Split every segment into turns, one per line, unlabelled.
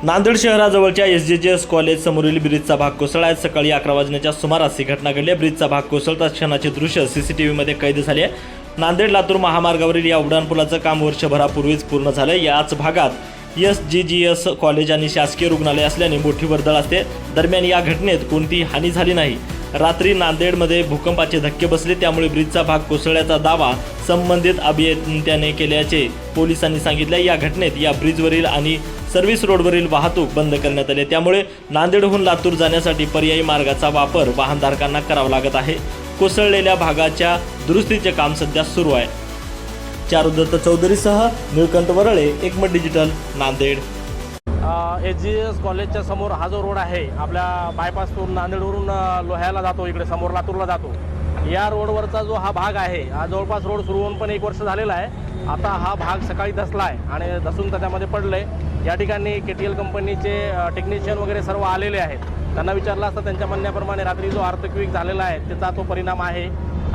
नांदेड शहराजवळच्या SJJS college समोरील ब्रिजचा भाग कोसळला आहे। सकाळी 11 वाजण्याच्या सुमारास ही घटना घडली। ब्रिजचा भाग कोसळताच क्षणाचे दृश्य CCTV मध्ये कैद झाले आहे। नांदेड लातूर महामार्गावरील या उड्डाणपुलाचं काम वर्षभरापूर्वीच पूर्ण झालं। याच भागात SJJS कॉलेज आणि शासकीय रुग्णालय असल्याने मोठी वर्दळ असते। दरम्यान या घटनेत कोणती हानी झाली नाही। रात्री नांदेडमध्ये भूकंपाचे धक्के बसले, त्यामुळे ब्रिजचा भाग कोसळल्याचा दावा संबंधित अभियंत्याने केल्याचे पोलिसांनी सांगितले। या घटनेत या ब्रिजवरील आणि सर्व्हिस रोडवरील वाहतूक बंद करण्यात आली, त्यामुळे नांदेडहून लातूर जाण्यासाठी पर्यायी मार्गाचा वापर वाहनधारकांना करावा लागत आहे। कोसळलेल्या भागाच्या दुरुस्तीचे काम सध्या सुरू आहे। चारुदत्त चौधरीसह निळकंठ वरळे, एकमत डिजिटल, नांदेड।
SJJS कॉलेजच्या समोर हा जो रोड आहे आपल्या बायपासवरून नांदेडवरून लोह्याला जातो, इकडे समोर लातूरला जातो। या रोडवरचा जो हा भाग आहे, हा जवळपास रोड सुरू होऊन पण 1 वर्ष झालेला आहे। आता हा भाग सकाळी धसला आहे आणि धसून त्याच्यामध्ये पडले। या ठिकाणी KTL कंपनीचे टेक्निशियन वगैरे सर्व आलेले आहेत। त्यांना विचारलं असता त्यांच्या म्हणण्याप्रमाणे रात्री जो अर्थक्वेक झालेला आहे त्याचा तो परिणाम आहे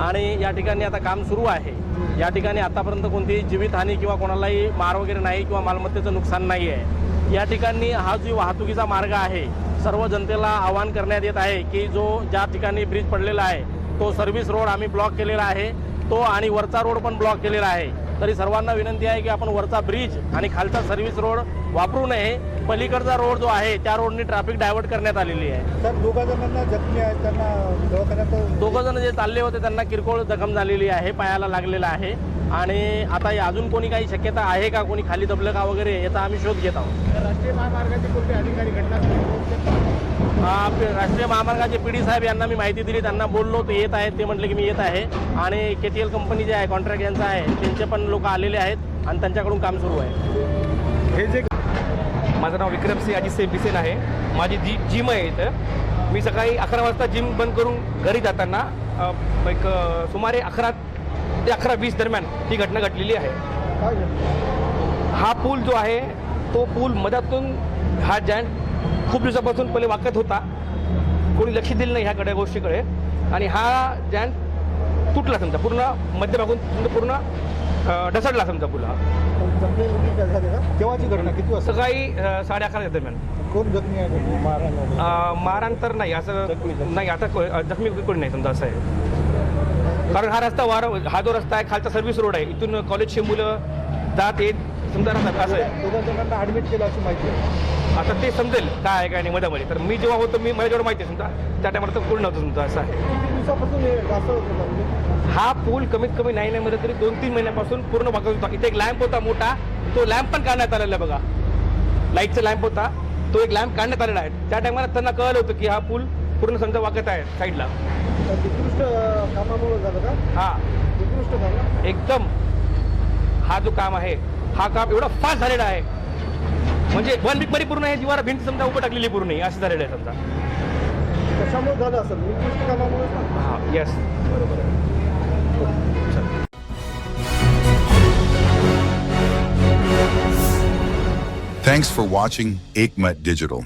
आणि या ठिकाणी आता काम सुरू आहे। या ठिकाणी आतापर्यंत कोणतीही जीवितहानी किंवा कोणालाही मार वगैरे नाही किंवा मालमत्तेचं नुकसान नाही आहे। या ठिकाणी हा जो वाहतुकीचा मार्ग आहे, सर्व जनतेला आवाहन करण्यात येत आहे की ज्या ठिकाणी ब्रिज पडलेला आहे तो सर्व्हिस रोड आम्ही ब्लॉक केलेला आहे, तो आणि वरचा रोड पण ब्लॉक केलेला आहे। तरी सर्वांना विनंती आहे की आपण वरचा ब्रिज आणि खालचा सर्व्हिस रोड वापरू नये। पलीकडचा रोड जो आहे त्या रोडनी ट्रॅफिक डायव्हर्ट करण्यात आलेली आहे।
सर, दोघा जणांना जखमी आहेत, त्यांना दवाखान्यात
2 जण जे चालले होते त्यांना किरकोळ जखम झालेली आहे, पायाला लागलेला आहे। आणि आता अजून कोणी काही शक्यता आहे का, कोणी खाली दबलं का वगैरे, याचा आम्ही शोध घेत आहोत।
राष्ट्रीय महामार्गाचे कोणते अधिकारी
राष्ट्रीय महामार्गाचे PD साहेब यांना मी माहिती दिली, त्यांना बोललो ते येत आहेत, ते म्हटले की मी येत आहे। आणि KTL कंपनी जे आहे कॉन्ट्रॅक्ट यांचा आहे त्यांचे पण लोक आलेले आहेत आणि त्यांच्याकडून काम सुरू आहे।
हे जे
माझं नाव विक्रम सिंह अजित बिसेन आहे। माझी जिम आहे इथं। मी सकाळी 11 वाजता जिम बंद करून घरी जाताना एक सुमारे 11 ते 11:20 दरम्यान ही घटना घडलेली आहे।
काय झालं?
हा पूल जो आहे तो पूल मधातून हा जॉईंट खूप दिवसापासून पहिले वाकत होता, कोणी लक्ष दिलं नाही ह्याकडे गोष्टीकडे, आणि हा जॉईंट तुटला समजा, पूर्ण मध्यभागून पूर्ण ढसडला समजा पूल हा।
जखमी वगैरे काय झाले का? केव्हाची घटना, किती वाजता?
सकाळी 11:30 दरम्यान।
कोण जखमी आहे? मारहाण
मारहाण तर नाही, असं नाही, आता जखमी कोणी नाही समजा, असं आहे। कारण हा रस्ता हा जो रस्ता आहे खालचा सर्व्हिस रोड आहे, इथून कॉलेजची मुलं जात येत समजा राहतात, असं आहे।
2 जणांना ॲडमिट केलं अशी माहिती आहे।
आता ते समजेल काय आहे काय नाही मधामध्ये, तर मी जेव्हा होतो मला जेवढं माहिती आहे समजा, त्या टायमाला तर पूल नव्हतं समजा, असं आहे।
किती दिवसापासून हे असं होतं म्हणजे?
हा पूल कमीत कमी नाही मध्ये तरी 2-3 महिन्यापासून पूर्ण वाकत होता। इथे एक लॅम्प होता मोठा, तो लॅम्प पण काढण्यात आलेला आहे बघा, लाईटचा लॅम्प होता, तो एक लॅम्प काढण्यात आलेला आहे। त्या टायमाला त्यांना कळलं होतं की हा पूल पूर्ण समजा वाकत आहे साईडला।
उत्कृष्ट कामामुळे झालं का?
हा,
उत्कृष्ट झालं
एकदम हा जो काम आहे, हा काम एवढा फास्ट झालेला आहे, म्हणजे 1 वीक मध्ये पूर्ण हे दिवार भिंत समजा उभं टाकलेली पूर्ण असं झालेलं आहे समजा।
कशामुळे झालं असेल? उत्कृष्ट कामामुळे?
हा, येस, बरोबर आहे।
Thanks for watching Ekmat Digital.